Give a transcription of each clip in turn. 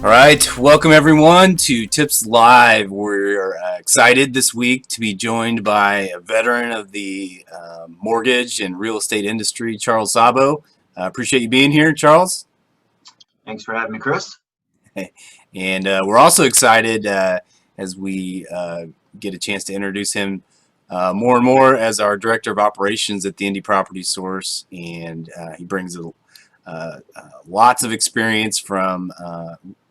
All right, welcome everyone to TipsLive. We're excited this week to be joined by a veteran of the mortgage and real estate industry, Charles Szabo. Appreciate you being here, Charles. Thanks for having me, Chris. And we're also excited as we get a chance to introduce him more and more as our Director of Operations at the Indy Property Source. And he brings lots of experience from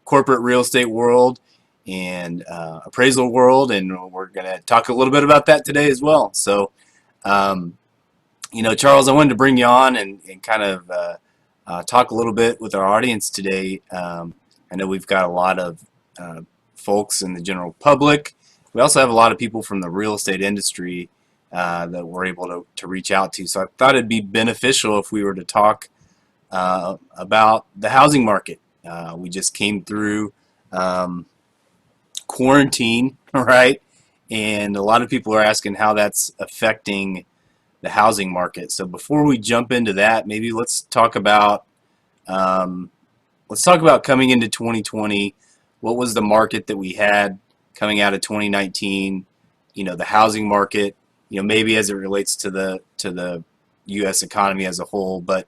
corporate real estate world and appraisal world, and we're going to talk a little bit about that today as well. So, Charles, I wanted to bring you on and kind of talk a little bit with our audience today. I know we've got a lot of folks in the general public. We also have a lot of people from the real estate industry that we're able to reach out to. So I thought it'd be beneficial if we were to talk about the housing market. We just came through quarantine, right? And a lot of people are asking how that's affecting the housing market. So before we jump into that, maybe let's talk about coming into 2020. What was the market that we had coming out of 2019? The housing market. Maybe as it relates to the U.S. economy as a whole. But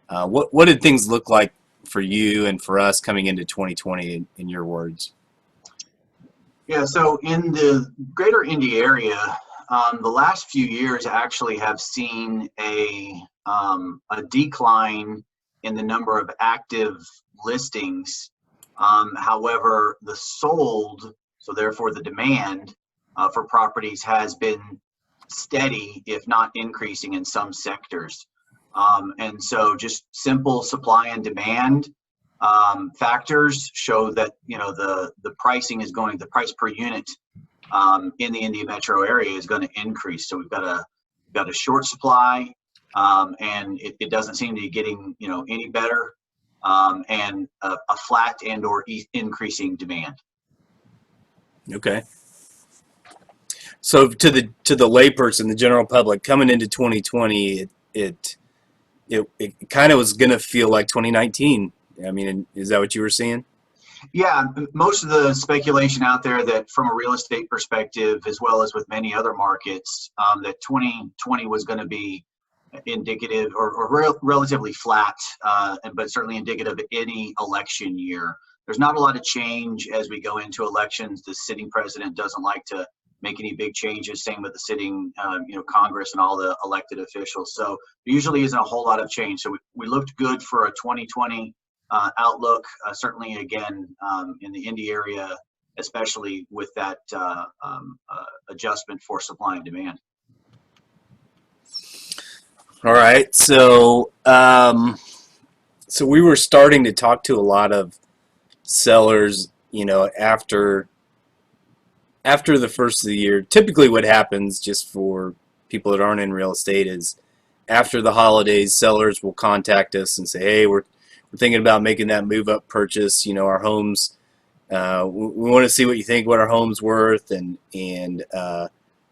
what did things look like for you and for us coming into 2020 in your words? Yeah, so in the greater Indy area, the last few years actually have seen a decline in the number of active listings. However, the sold, so therefore the demand for properties has been steady, if not increasing in some sectors. And so just simple supply and demand factors show that the pricing is going, the price per unit in the Indy metro area is going to increase. So we've got a short supply, and it doesn't seem to be getting any better, and a flat and or increasing demand. Okay. So to the layperson, the general public, coming into 2020, it kind of was going to feel like 2019. I mean, is that what you were seeing? Yeah, most of the speculation out there that from a real estate perspective, as well as with many other markets, that 2020 was going to be indicative or relatively flat, but certainly indicative of any election year. There's not a lot of change as we go into elections. The sitting president doesn't like to make any big changes, same with the sitting Congress and all the elected officials. So there usually isn't a whole lot of change. So we looked good for a 2020 outlook, certainly again in the Indy area, especially with that adjustment for supply and demand. All right, so we were starting to talk to a lot of sellers, after the first of the year. Typically what happens, just for people that aren't in real estate, is after the holidays, sellers will contact us and say, hey, we're thinking about making that move up purchase. Our homes, we want to see what you think, what our home's worth, and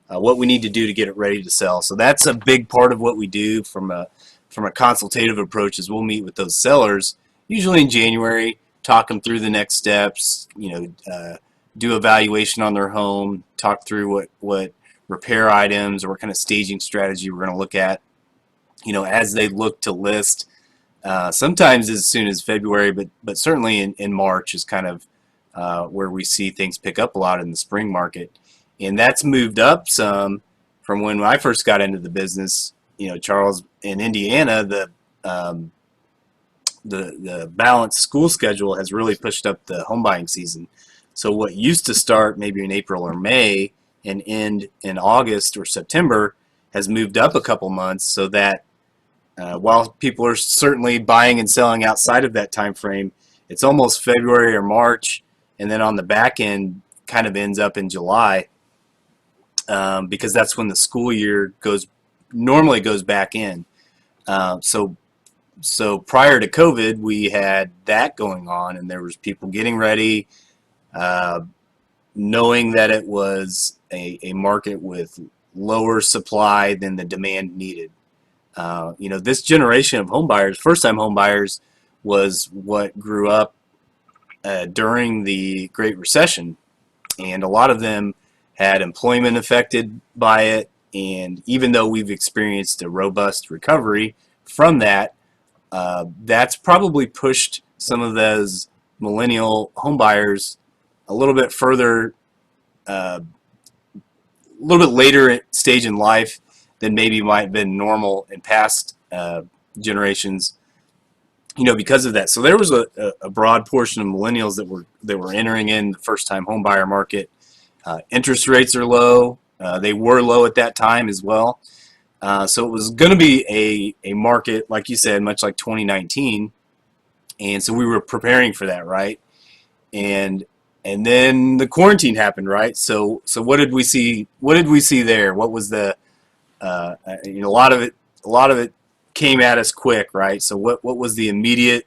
what we need to do to get it ready to sell. So that's a big part of what we do from a consultative approach. Is we'll meet with those sellers usually in January, talk them through the next steps, do evaluation on their home, talk through what repair items or what kind of staging strategy we're going to look at, as they look to list. Sometimes as soon as February, but certainly in March is kind of where we see things pick up a lot in the spring market. And that's moved up some from when I first got into the business. Charles, in Indiana, the balanced school schedule has really pushed up the home buying season. So what used to start maybe in April or May and end in August or September has moved up a couple months, so that while people are certainly buying and selling outside of that time frame, it's almost February or March, and then on the back end kind of ends up in July, because that's when the school year normally goes back in. So prior to COVID, we had that going on, and there was people getting ready, knowing that it was a market with lower supply than the demand needed. This generation of home buyers, first-time home buyers, was what grew up during the Great Recession, and a lot of them had employment affected by it. And even though we've experienced a robust recovery from that, that's probably pushed some of those millennial homebuyers a little bit further, a little bit later stage in life than maybe might have been normal in past generations. Because of that. So there was a broad portion of millennials that were entering in the first-time homebuyer market. Interest rates are low. They were low at that time as well. So it was going to be a market, like you said, much like 2019. And so we were preparing for that, right? And then the quarantine happened, right? So what did we see? What did we see there? What was the a lot of it came at us quick, right? So what was the immediate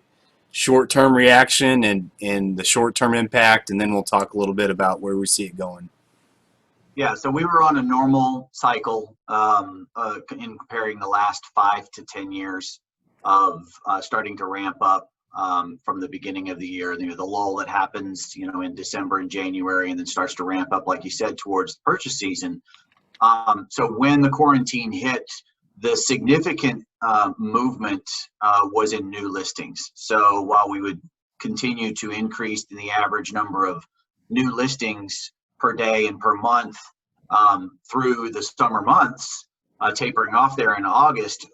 short-term reaction and the short-term impact, and then we'll talk a little bit about where we see it going. Yeah, so we were on a normal cycle in comparing the last 5 to 10 years of starting to ramp up from the beginning of the year. The lull that happens, in December and January, and then starts to ramp up, like you said, towards the purchase season. So when the quarantine hit, the significant movement was in new listings. So while we would continue to increase in the average number of new listings per day and per month through the summer months, tapering off there in August,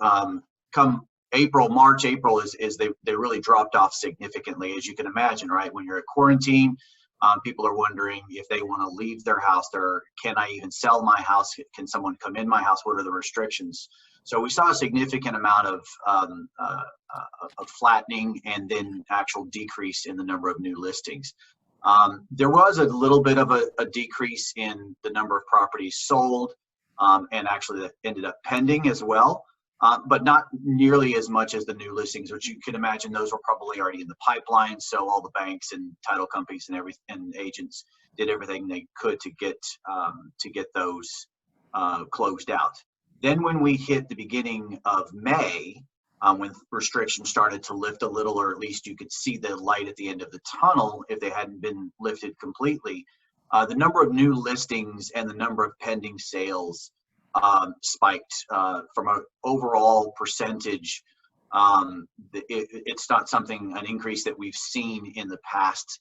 come April is they really dropped off significantly, as you can imagine, right? When you're at quarantine, people are wondering if they want to leave their house. Can I even sell my house? Can someone come in my house? What are the restrictions? So we saw a significant amount of flattening and then actual decrease in the number of new listings. There was a little bit of a decrease in the number of properties sold, and actually that ended up pending as well, but not nearly as much as the new listings, which you can imagine those were probably already in the pipeline. So all the banks and title companies and agents did everything they could to get those closed out. Then when we hit the beginning of May, when restrictions started to lift a little, or at least you could see the light at the end of the tunnel if they hadn't been lifted completely, the number of new listings and the number of pending sales spiked from an overall percentage. It's not an increase that we've seen in the past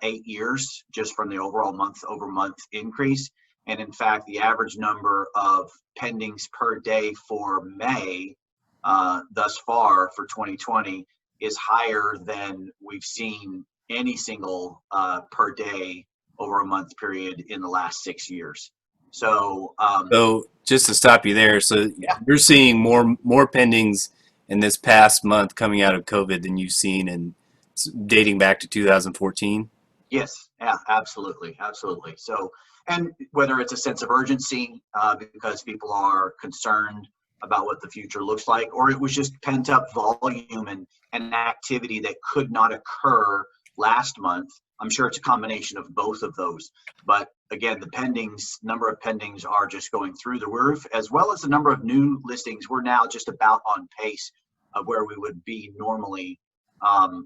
8 years, just from the overall month-over-month increase. And in fact, the average number of pendings per day for May thus far for 2020 is higher than we've seen any single per day over a month period in the last 6 years. So just to stop you there, so yeah. You're seeing more pendings in this past month coming out of COVID than you've seen in dating back to 2014? Yes, yeah, absolutely. So, and whether it's a sense of urgency because people are concerned about what the future looks like, or it was just pent up volume and activity that could not occur last month. I'm sure it's a combination of both of those. But again, the number of pendings are just going through the roof, as well as the number of new listings. We're now just about on pace of where we would be normally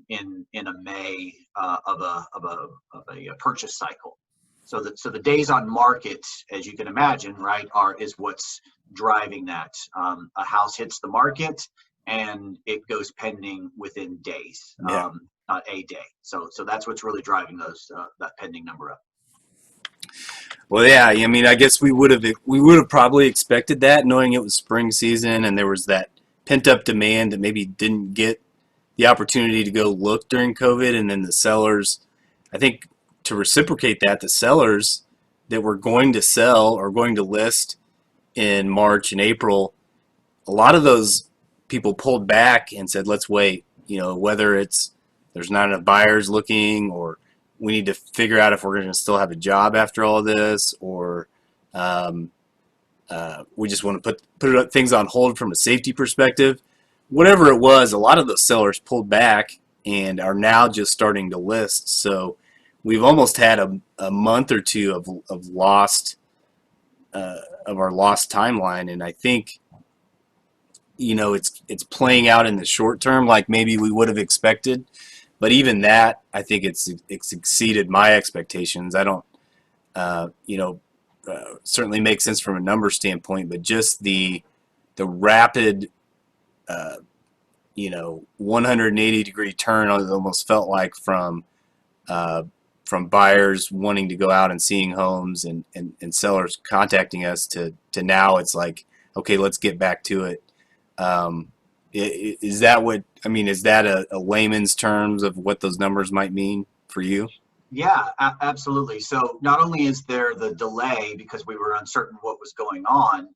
in a May of a purchase cycle. So the days on market, as you can imagine, right, is what's driving that. A house hits the market and it goes pending within days, not a day. So that's what's really driving that pending number up. Well, yeah, I mean, I guess we would have probably expected that, knowing it was spring season and there was that pent up demand that maybe didn't get the opportunity to go look during COVID, and then the sellers, I think, to reciprocate that, the sellers that were going to sell or going to list in March and April, a lot of those people pulled back and said, let's wait, whether it's there's not enough buyers looking, or we need to figure out if we're going to still have a job after all this, or we just want to put things on hold from a safety perspective. Whatever it was, a lot of those sellers pulled back and are now just starting to list. So we've almost had a month or two of lost of our lost timeline, and I think it's playing out in the short term like maybe we would have expected, But even that, I think it's exceeded my expectations. I don't, you know, certainly makes sense from a number standpoint, but just the rapid, uh, 180-degree turn it almost felt like uh, from buyers wanting to go out and seeing homes and sellers contacting us to now it's like, okay, let's get back to it. Is that what, I mean, is that a layman's terms of what those numbers might mean for you? Yeah, absolutely. So not only is there the delay because we were uncertain what was going on,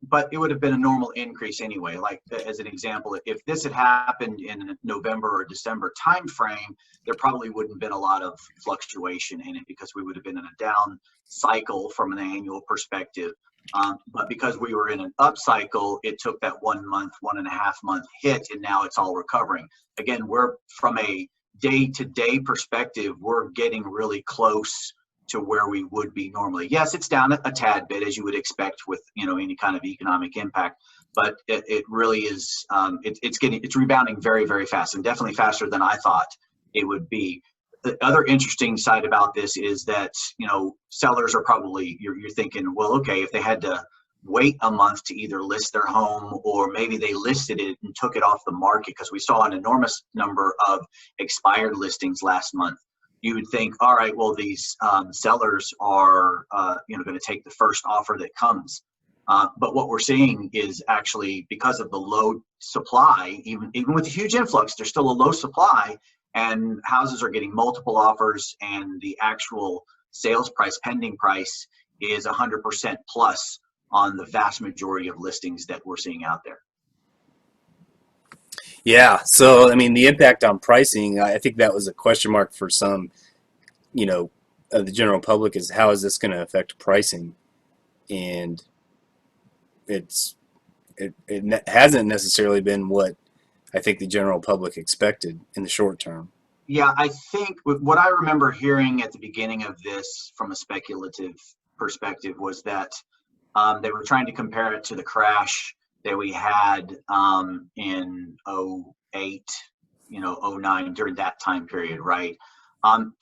but it would have been a normal increase anyway. Like as an example, if this had happened in a November or December timeframe, there probably wouldn't have been a lot of fluctuation in it because we would have been in a down cycle from an annual perspective. But because we were in an up cycle, it took that 1 month, 1.5 month hit, and now it's all recovering. Again, we're from a day-to-day perspective, we're getting really close to where we would be normally. Yes, it's down a tad bit, as you would expect with any kind of economic impact, but it really is. It's rebounding very, very fast, and definitely faster than I thought it would be. The other interesting side about this is that sellers are probably you're thinking, well, okay, if they had to wait a month to either list their home, or maybe they listed it and took it off the market, because we saw an enormous number of expired listings last month. You would think, all right, well, these sellers are going to take the first offer that comes. But what we're seeing is actually, because of the low supply, even with a huge influx, there's still a low supply, and houses are getting multiple offers, and the actual sales price, pending price, is 100% plus on the vast majority of listings that we're seeing out there. Yeah. So, I mean, the impact on pricing, I think that was a question mark for some, of the general public, is how is this going to affect pricing? And it hasn't necessarily been what I think the general public expected in the short term. Yeah, I think what I remember hearing at the beginning of this from a speculative perspective was that they were trying to compare it to the crash that we had in '08, '09, during that time period, right?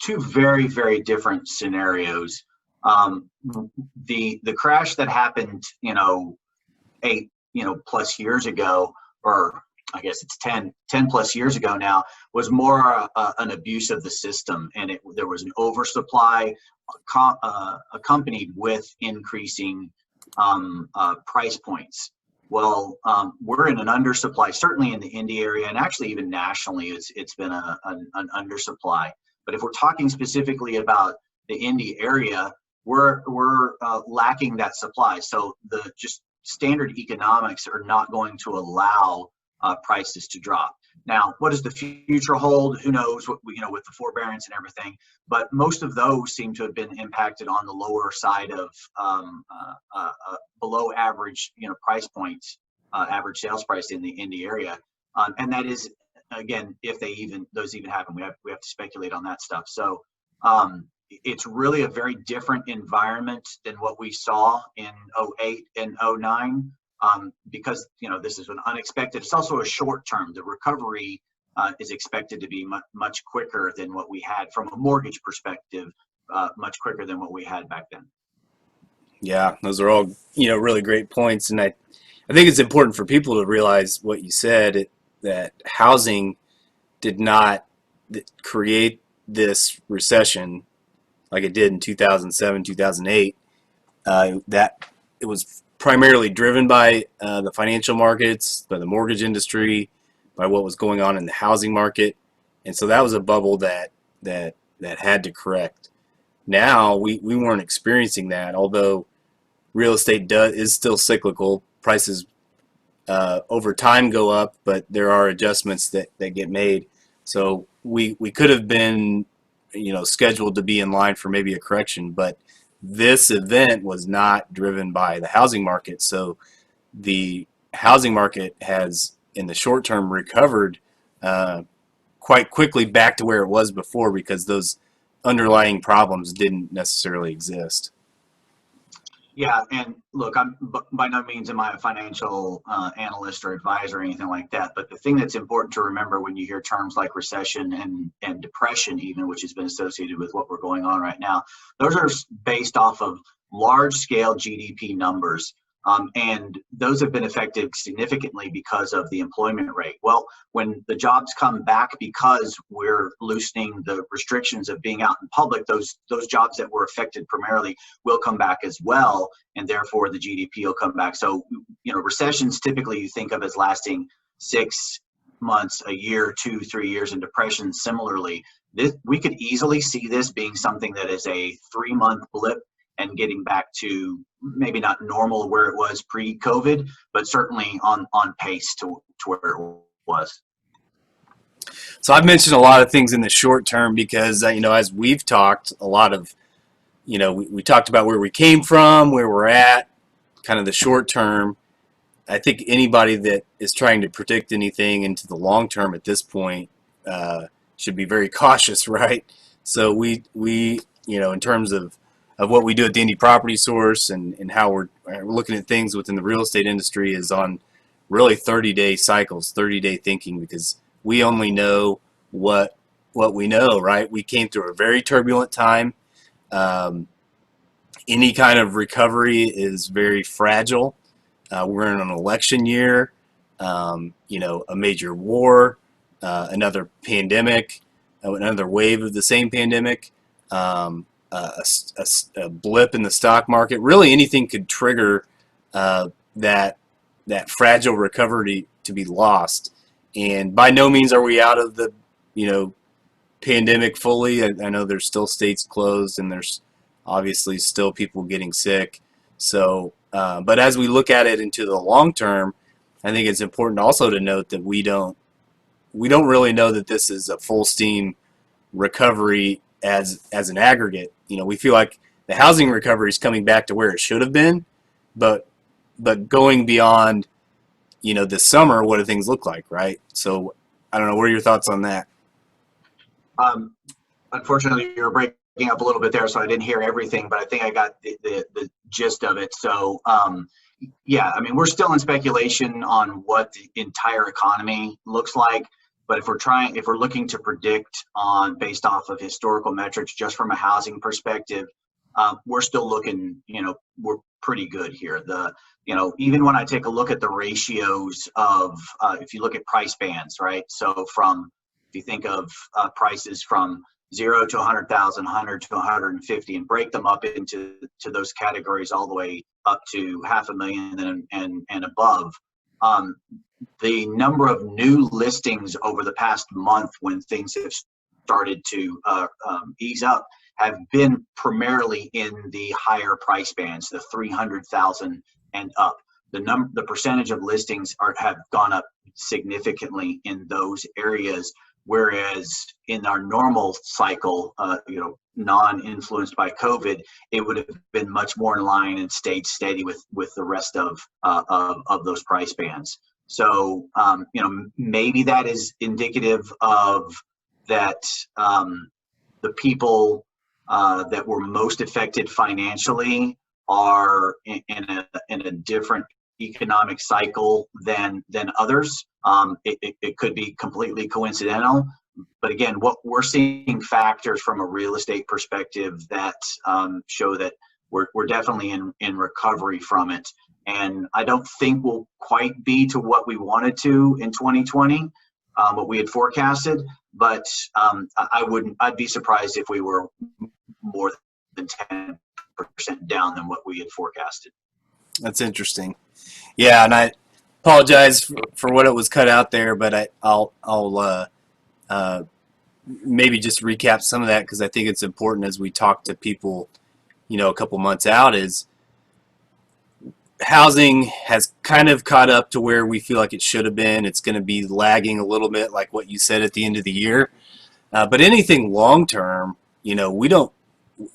Two very, very different scenarios. The crash that happened, 8, plus years ago, or I guess it's 10 plus years ago now, was more an abuse of the system, and there was an oversupply accompanied with increasing price points. Well, we're in an undersupply, certainly in the Indy area, and actually even nationally, it's been an undersupply. But if we're talking specifically about the Indy area, we're lacking that supply. So the just standard economics are not going to allow prices to drop. Now, what does the future hold? Who knows? With the forbearance and everything, but most of those seem to have been impacted on the lower side of below average, price points, average sales price in the Indy area, and that is, again, if those even happen, we have to speculate on that stuff. So it's really a very different environment than what we saw in '08 and '09. Because this is an unexpected. It's also a short term. The recovery is expected to be much quicker than what we had from a mortgage perspective, much quicker than what we had back then. Yeah, those are all really great points, and I think it's important for people to realize what you said, that housing did not create this recession like it did in 2007, 2008. That it was primarily driven by the financial markets, by the mortgage industry, by what was going on in the housing market, and so that was a bubble that had to correct. Now we weren't experiencing that, although real estate is still cyclical. Prices over time go up, but there are adjustments that get made. So we could have been scheduled to be in line for maybe a correction, but this event was not driven by the housing market. So the housing market has, in the short term, recovered quite quickly back to where it was before, because those underlying problems didn't necessarily exist. Yeah, and look, by no means am I a financial analyst or advisor or anything like that. But the thing that's important to remember when you hear terms like recession and depression, even which has been associated with what we're going on right now, those are based off of large scale GDP numbers. And those have been affected significantly because of the employment rate. Well, when the jobs come back because we're loosening the restrictions of being out in public, those jobs that were affected primarily will come back as well, and therefore the GDP will come back. So, recessions typically you think of as lasting 6 months, a year, 2, 3 years, and depression similarly. We could easily see this being something that is a 3-month blip and getting back to maybe not normal where it was pre-COVID, but certainly on pace to where it was. So I've mentioned a lot of things in the short term because, as we've talked, a lot of, we talked about where we came from, where we're at, kind of the short term. I think anybody that is trying to predict anything into the long term at this point should be very cautious, right? So we in terms of what we do at the Indy Property Source and how we're looking at things within the real estate industry is on really 30-day cycles, 30-day thinking, because we only know what we know, right? We came through a very turbulent time. Any kind of recovery is very fragile. We're in an election year, a major war, another pandemic, another wave of the same pandemic, a blip in the stock market. Really, anything could trigger that fragile recovery to be lost. And by no means are we out of the pandemic fully. I know there's still states closed, and there's obviously still people getting sick. So, but as we look at it into the long term, I think it's important also to note that we don't really know that this is a full steam recovery as an aggregate. We feel like the housing recovery is coming back to where it should have been, but going beyond, this summer, what do things look like, right? So I don't know. What are your thoughts on that? Um, Unfortunately, you were breaking up a little bit there, so I didn't hear everything, but I think I got the gist of it. So, yeah, I mean, we're still in speculation on what the entire economy looks like. But if we're looking to predict based off of historical metrics, just from a housing perspective, we're still looking, we're pretty good here. Even when I take a look at the ratios of, if you look at price bands, right? So if you think of prices from 0 to 100,000, 100 to 150, and break them up into those categories all the way up to $500,000 and above. The number of new listings over the past month, when things have started to ease up, have been primarily in the higher price bands, the 300,000 and up. The percentage of listings have gone up significantly in those areas. Whereas in our normal cycle, non-influenced by COVID, it would have been much more in line and stayed steady with the rest of those price bands. So, maybe that is indicative of that the people that were most affected financially are in a different economic cycle than others. It could be completely coincidental, but again, what we're seeing factors from a real estate perspective that show that we're definitely in recovery from it. And I don't think we'll quite be to what we wanted to in 2020, what we had forecasted, but I'd be surprised if we were more than 10% down than what we had forecasted. That's interesting. Yeah, and I apologize for what it was cut out there, but I'll maybe just recap some of that, because I think it's important as we talk to people, a couple months out, is housing has kind of caught up to where we feel like it should have been. It's going to be lagging a little bit, like what you said at the end of the year. But anything long term,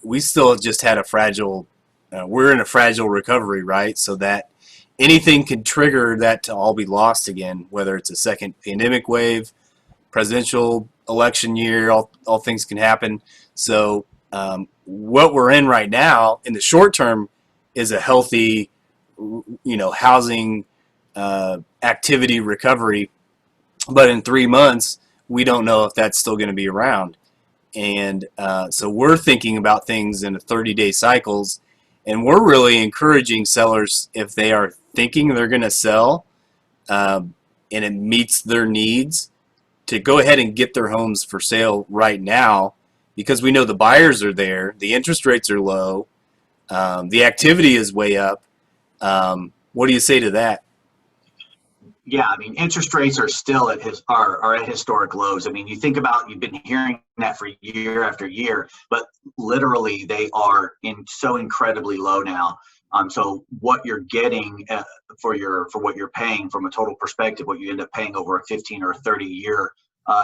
we still just had a fragile, we're in a fragile recovery, right? So that anything could trigger that to all be lost again, whether it's a second pandemic wave, presidential election year, all things can happen. So what we're in right now in the short term is a healthy, housing activity recovery, but in 3 months we don't know if that's still going to be around. And so we're thinking about things in 30-day cycles, and we're really encouraging sellers, if they are thinking they're going to sell and it meets their needs, to go ahead and get their homes for sale right now, because we know the buyers are there, the interest rates are low, the activity is way up. What do you say to that? Yeah, I mean, interest rates are still are at historic lows. I mean, you think about, you've been hearing that for year after year, but literally they are so incredibly low now. So what you're getting for what you're paying from a total perspective, what you end up paying over a 15 or 30-year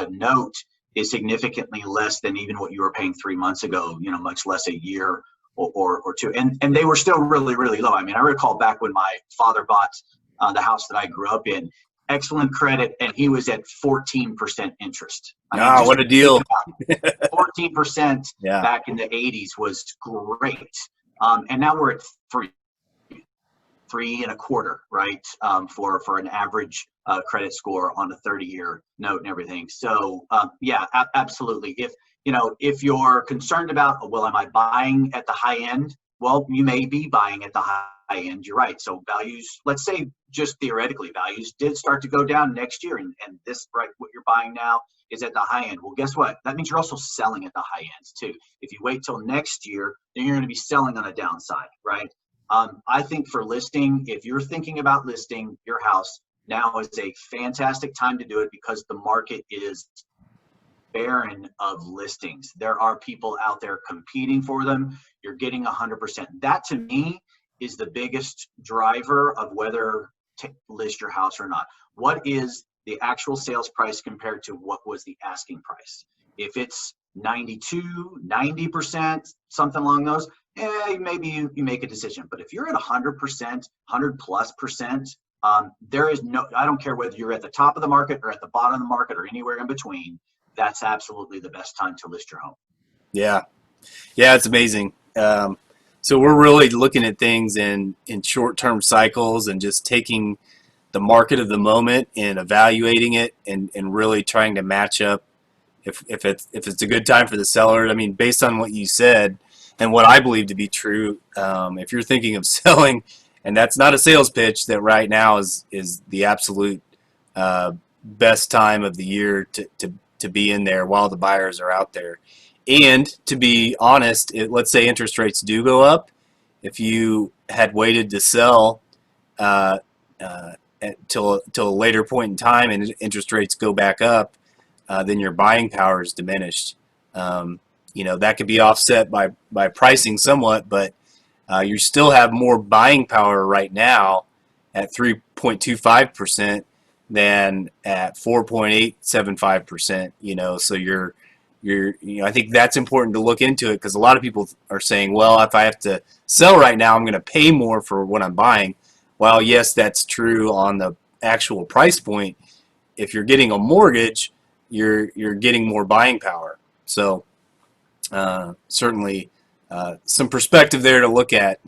note is significantly less than even what you were paying 3 months ago. Much less a year or two, and they were still really, really low. I mean, I recall back when my father bought the house that I grew up in, excellent credit, and he was at 14% interest. I mean, What a deal. 14% Yeah. back in the 80s was great. And now we're at three and a quarter, right? For an average credit score on a 30-year note and everything. So yeah, absolutely. If you're concerned about, well, am I buying at the high end? Well, you may be buying at the high end. You're right. So values, let's say just theoretically, values did start to go down next year, and this, right, what you're buying now is at the high end. Well, guess what? That means you're also selling at the high ends too. If you wait till next year, then you're going to be selling on a downside, right? I think for listing, if you're thinking about listing your house, now is a fantastic time to do it, because the market is barren of listings. There are people out there competing for them. You're getting 100%. That to me is the biggest driver of whether to list your house or not. What is the actual sales price compared to what was the asking price? If it's 92, 90%, something along those, maybe you make a decision. But if you're at 100%, 100+%, there is no, I don't care whether you're at the top of the market or at the bottom of the market or anywhere in between, that's absolutely the best time to list your home. Yeah, it's amazing. So we're really looking at things in short-term cycles, and just taking the market of the moment and evaluating it, and really trying to match up if it's a good time for the seller. I mean, based on what you said and what I believe to be true, if you're thinking of selling, and that's not a sales pitch, that right now is the absolute best time of the year to be in there while the buyers are out there. And to be honest, let's say interest rates do go up. If you had waited to sell till a later point in time, and interest rates go back up, then your buying power is diminished. That could be offset by pricing somewhat, but you still have more buying power right now at 3.25% than at 4.875%. So you're I think that's important to look into it, because a lot of people are saying, well, if I have to sell right now, I'm going to pay more for what I'm buying. Well, yes, that's true on the actual price point. If you're getting a mortgage, you're getting more buying power. So certainly some perspective there to look at.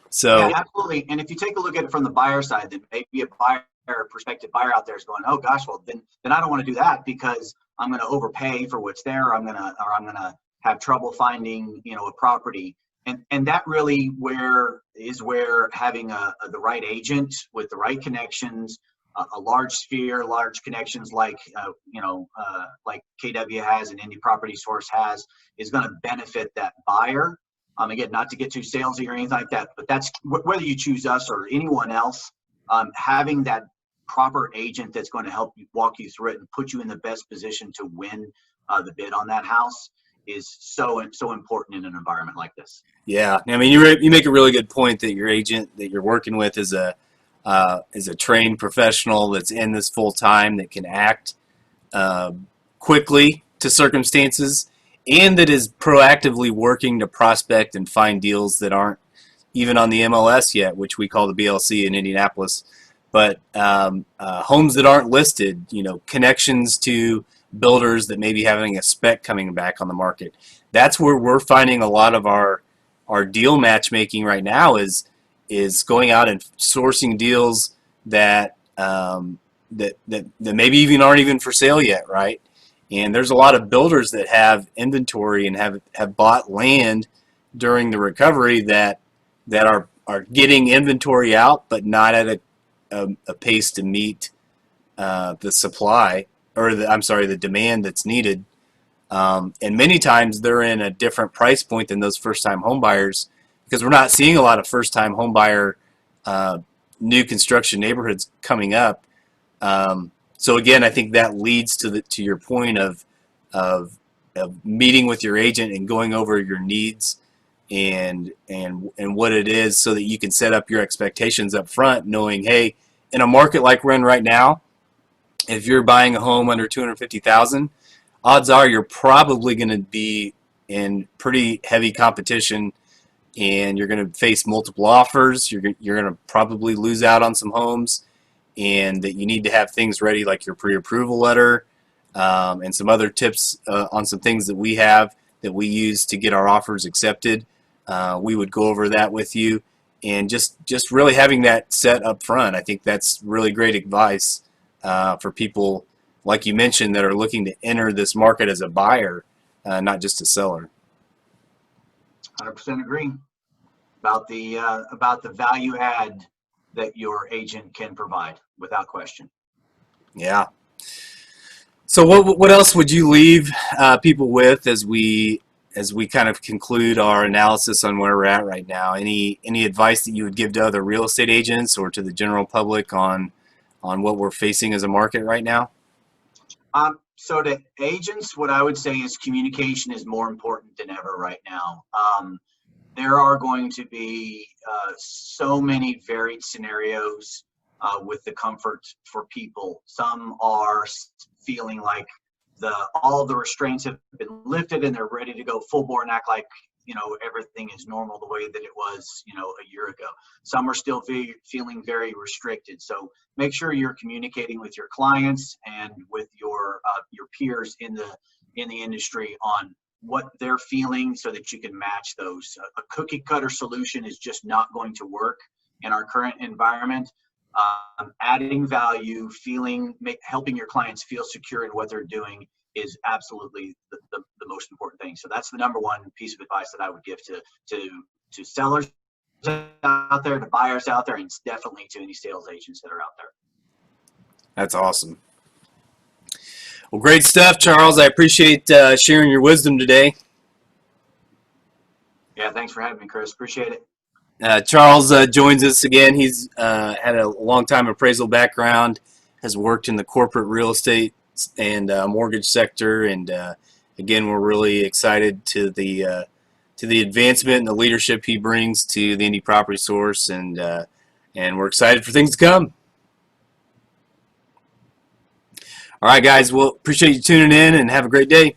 So yeah, absolutely. And if you take a look at it from the buyer side, then maybe a prospective buyer out there is going, oh gosh, well then I don't want to do that, because I'm going to overpay for what's there. I'm going to have trouble finding, a property. And that really where having the right agent with the right connections, a large sphere, large connections like KW has and Indy Property Source has, is going to benefit that buyer. Again, not to get too salesy or anything like that, but that's whether you choose us or anyone else, having that proper agent that's going to help you, walk you through it, and put you in the best position to win the bid on that house is so important in an environment like this. Yeah, I mean, you make a really good point that your agent that you're working with is a trained professional that's in this full time, that can act quickly to circumstances, and that is proactively working to prospect and find deals that aren't even on the MLS yet, which we call the BLC in Indianapolis, but homes that aren't listed, connections to builders that may be having a spec coming back on the market. That's where we're finding a lot of our our deal matchmaking right now is going out and sourcing deals that that maybe even aren't even for sale yet, right? And there's a lot of builders that have inventory and have bought land during the recovery that are getting inventory out, but not at a pace to meet the supply, or the demand that's needed. And many times they're in a different price point than those first-time home buyers, because we're not seeing a lot of first-time home buyer new construction neighborhoods coming up. So again, I think that leads to your point of meeting with your agent and going over your needs and what it is, so that you can set up your expectations up front, knowing, hey, in a market like we're in right now, if you're buying a home under $250,000, odds are you're probably going to be in pretty heavy competition, and you're going to face multiple offers. You're going to probably lose out on some homes, and that you need to have things ready, like your pre-approval letter, and some other tips on some things that we have that we use to get our offers accepted. We would go over that with you, and just really having that set up front. I think that's really great advice for people, like you mentioned, that are looking to enter this market as a buyer, not just a seller. 100% agree about the value add that your agent can provide, without question. Yeah. So what else would you leave people with as we kind of conclude our analysis on where we're at right now? Any advice that you would give to other real estate agents or to the general public on what we're facing as a market right now? So to agents, what I would say is communication is more important than ever right now. There are going to be so many varied scenarios with the comfort for people. Some are feeling like all of the restraints have been lifted and they're ready to go full bore and act like, everything is normal the way that it was, a year ago. Some are still feeling very restricted. So make sure you're communicating with your clients and with your peers in the industry on what they're feeling, so that you can match those. A cookie cutter solution is just not going to work in our current environment. Adding value, helping your clients feel secure in what they're doing is absolutely the most important thing. So that's the number one piece of advice that I would give to sellers out there, to buyers out there, and definitely to any sales agents that are out there. That's awesome. Well, great stuff, Charles. I appreciate sharing your wisdom today. Yeah, thanks for having me, Chris. Appreciate it. Charles joins us again. He's had a long-time appraisal background, has worked in the corporate real estate and mortgage sector, and again, we're really excited to the advancement and the leadership he brings to the Indy Property Source, and we're excited for things to come. All right, guys. Well, appreciate you tuning in, and have a great day.